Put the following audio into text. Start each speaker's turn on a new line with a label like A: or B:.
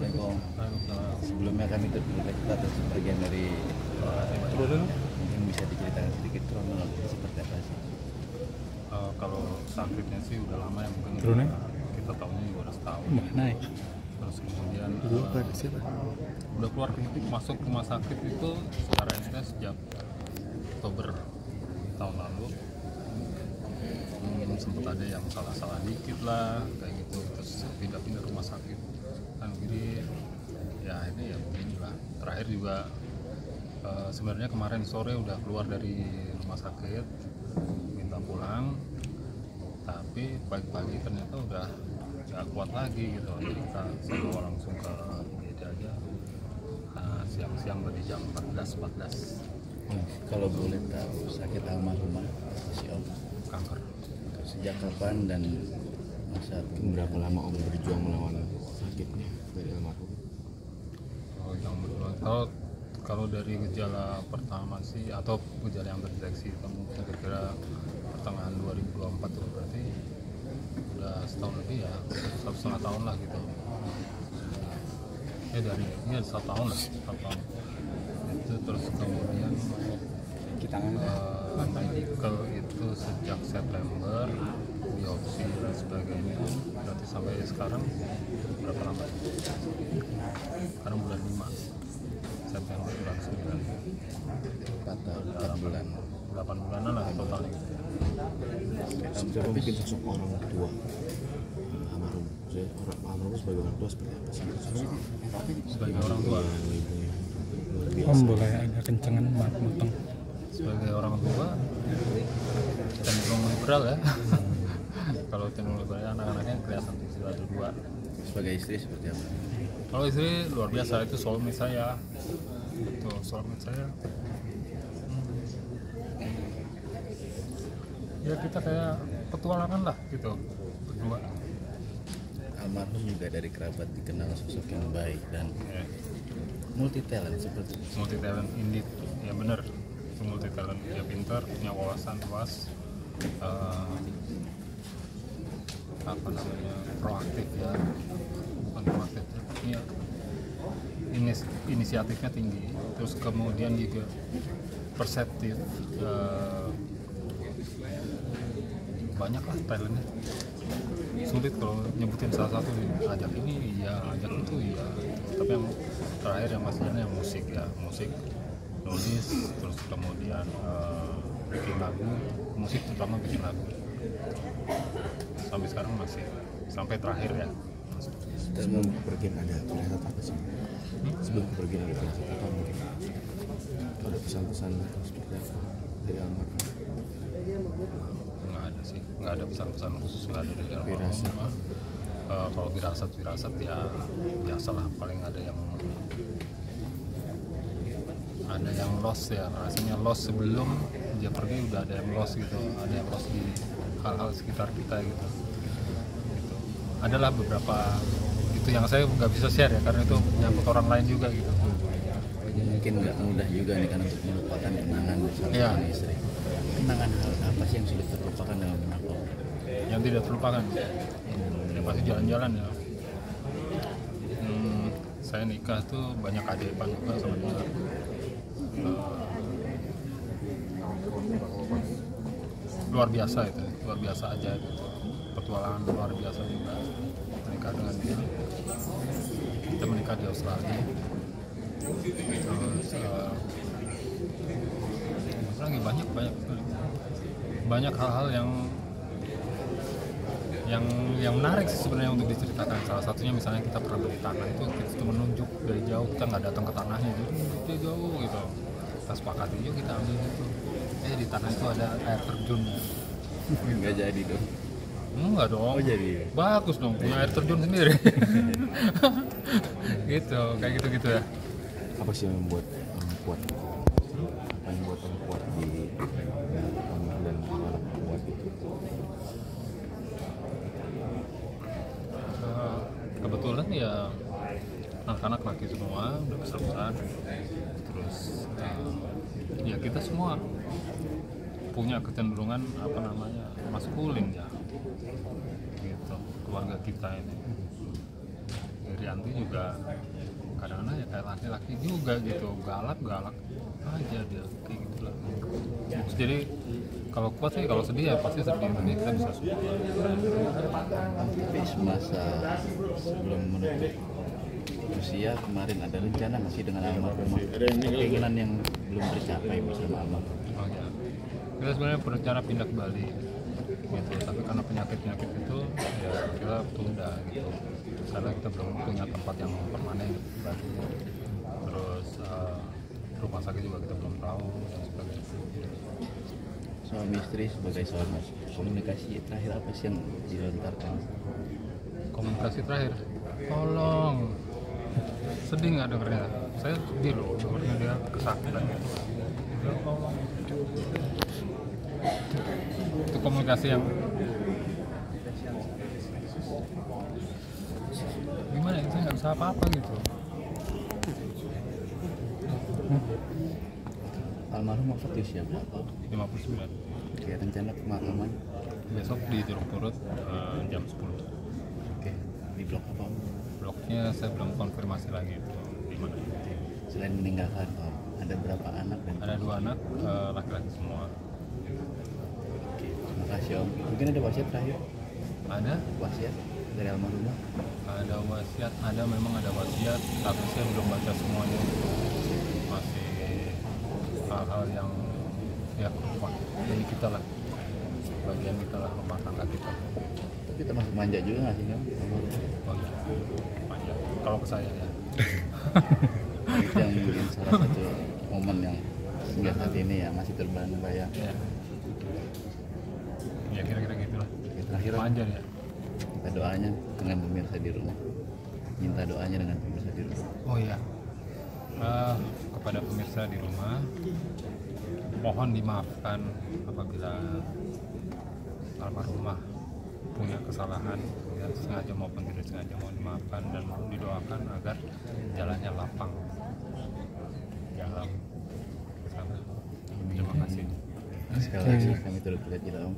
A: Assalamualaikum. Sebelumnya kami kita atas sebagian dari mungkin bisa diceritakan sedikit kronologi seperti apa sih?
B: Kalau sakitnya sih udah lama ya, mungkin kita tahunya juga udah setahun.
A: Naik.
B: Terus kemudian
A: Siapa?
B: udah keluar klinik, masuk rumah sakit itu secara intens sejak Oktober tahun lalu. Sempat ada yang salah-salah dikit lah kayak gitu, terus pindah-pindah rumah sakit kan. Jadi ya ini ya beginilah. Terakhir juga sebenarnya kemarin sore udah keluar dari rumah sakit minta pulang, tapi pagi-pagi ternyata udah gak kuat lagi gitu. Jadi kita bawa langsung ke IGD aja. Siang-siang tadi jam 14.14.
A: Kalau boleh tahu sakit almarhumah si Om
B: Kanker.
A: sejak kapan dan masa
C: Berapa lama Om berjuang melawan sakitnya dari almarhum?
B: Kalau dari gejala pertama sih, atau gejala yang terdeteksi itu mungkin kira-kira pertengahan 2024 tuh, berarti udah setahun lebih ya, 1,5 tahun lah gitu. Dari ini ada 1 tahun lah, 1 tahun itu. Terus kemudian medical itu sejak September, biopsi dan sebagainya, berarti sampai sekarang berapa lama? Sekarang bulan 5 September, bulan 9,
A: 4 bulan.
B: 8 bulanan lah totalnya.
C: Sebenarnya mungkin sosok orang tua almarhum. Almarhum sebagai orang tua seperti apa sih?
B: Sebagai orang tua,
D: Om boleh agak kencengan mateng.
B: sebagai orang tua cenderung liberal ya. Kalau cenderung liberal, anak-anaknya kelihatan di situ ada 2.
A: Sebagai istri seperti apa?
B: Kalau istri luar biasa, itu soulmate saya. Betul, soulmate saya. Ya kita kayak petualangan lah gitu, berdua.
A: Almarhum juga dari kerabat dikenal sosok yang baik dan
B: Ya,
A: multi talent seperti itu.
B: multi talent indeed, ya bener. Itu multi talent, dia pintar, punya wawasan luas, apa namanya, proaktif ya, bukan proaktif ya, inisiatifnya tinggi. Terus kemudian juga perseptif, banyak lah talentnya. Sulit kalau nyebutin salah satu nih, ajak ini iya, ajak itu iya. Tapi yang terakhir yang masih yang musik ya, musik, nulis, terus kemudian bikin lagu, musik terutama bikin lagu. Sampai sekarang masih, sampai terakhir ya.
C: Sebelum kepergian ada firasat apa sih? Sebelum kepergian ada firasat apa mungkin? Ada pesan-pesan seperti apa dari almarhum?
B: Nggak ada sih, nggak ada pesan-pesan khusus, nggak ada dari almarhum.
C: Firasat.
B: Kalau firasat ya biasalah, paling ada yang lost ya, rasanya lost sebelum dia pergi, udah ada yang lost gitu, ada yang lost di hal-hal sekitar kita gitu. Adalah beberapa itu yang saya nggak bisa share ya, karena itu nyangkut orang lain juga gitu.
A: Jadi mungkin nggak mudah juga nih kan untuk melupakan kenangan bersama
B: Iya.
A: suami istri. Kenangan hal apa sih yang sulit terlupakan dalam benak Om?
B: Yang tidak terlupakan ya pasti jalan-jalan ya. Saya nikah tuh banyak keajaiban juga sama dia. Luar biasa itu, luar biasa aja itu. Petualangan luar biasa juga menikah dengan dia. Kita menikah di Australia. Terus lagi banyak hal-hal yang menarik sih sebenarnya untuk diceritakan. Salah satunya misalnya kita pernah beli tanah itu, kita menunjuk dari jauh, kita nggak datang ke tanahnya, jadi dia jauh gitu. Kita sepakati yuk kita ambil itu. Di tanah itu ada air terjun.
A: Nggak jadi dong.
B: Enggak dong.
A: Oh jadi.
B: Bagus dong, punya air terjun sendiri. Gitu, kayak gitu-gitu ya.
C: Apa sih yang membuat orang kuat? Apa yang membuat orang kuat di almarhum dan orang kuat itu?
B: Kebetulan ya anak-anak laki semua udah besar-besar. Terus ya kita semua punya kecenderungan apa namanya maskulin ya gitu, keluarga kita ini Irianti juga kadang-kadang ya kayak laki-laki juga gitu, galak aja dia kayak gitulah. Jadi kalau kuat sih, kalau sedih ya pasti sedih, tapi kita bisa support.
A: Tapi semasa sebelum menutup usia kemarin ada rencana masih dengan almarhumah, keinginan yang belum tercapai bersama almarhum?
B: Oh, ya. Kita sebenarnya berencana pindah ke Bali gitu, tapi karena penyakit itu ya kita tunda gitu, karena kita belum punya tempat yang permanen di Bali. Terus rumah sakit juga kita belum tahu dan sebagainya.
A: Suami istri sebagai suami, komunikasi terakhir apa sih yang dilontarkan?
B: Komunikasi terakhir, tolong, sedih nggak dengernya? Saya sedih loh dengernya dia kesakitan gitu. Ya, tolong. Itu komunikasi yang gimana ya, saya nggak bisa apa-apa gitu.
A: Almarhum wafat di usia berapa?
B: 59.
A: Oke, rencana pemakaman?
B: Besok di Turut jam 10.
A: Oke, di blok apa?
B: Bloknya saya belum konfirmasi lagi itu di mana.
A: Selain meninggalkan Om, ada berapa anak dan
B: Ada 2 anak laki-laki semua.
A: Oke, terima kasih Om. Mungkin ada wasiat terakhir?
B: Ada
A: Wasiat dari almarhumah?
B: wasiat, memang ada wasiat, tapi saya belum baca semuanya. Masih hal-hal yang ya rumah jadi kita lah, bagian kita lah, rumah tangga kita.
A: Tapi termasuk manja juga nggak sih Om?
B: Oh iya, panjang kalau ke saya ya.
A: Itu yang mungkin salah satu momen yang hingga saat ini ya masih terbayang.
B: Ya kira-kira gitulah.
A: Oke, terakhir Om,
B: Manja ya.
A: minta doanya dengan pemirsa di rumah. Minta doanya dengan pemirsa di rumah.
B: Oh iya, kepada pemirsa di rumah, mohon dimaafkan apabila almarhumah punya kesalahan, ya, sengaja maupun tidak sengaja, mohon dimaafkan dan mohon didoakan agar jalannya lapang dalam sana. Terima kasih.
A: Sekali lagi kami turut lihat Om.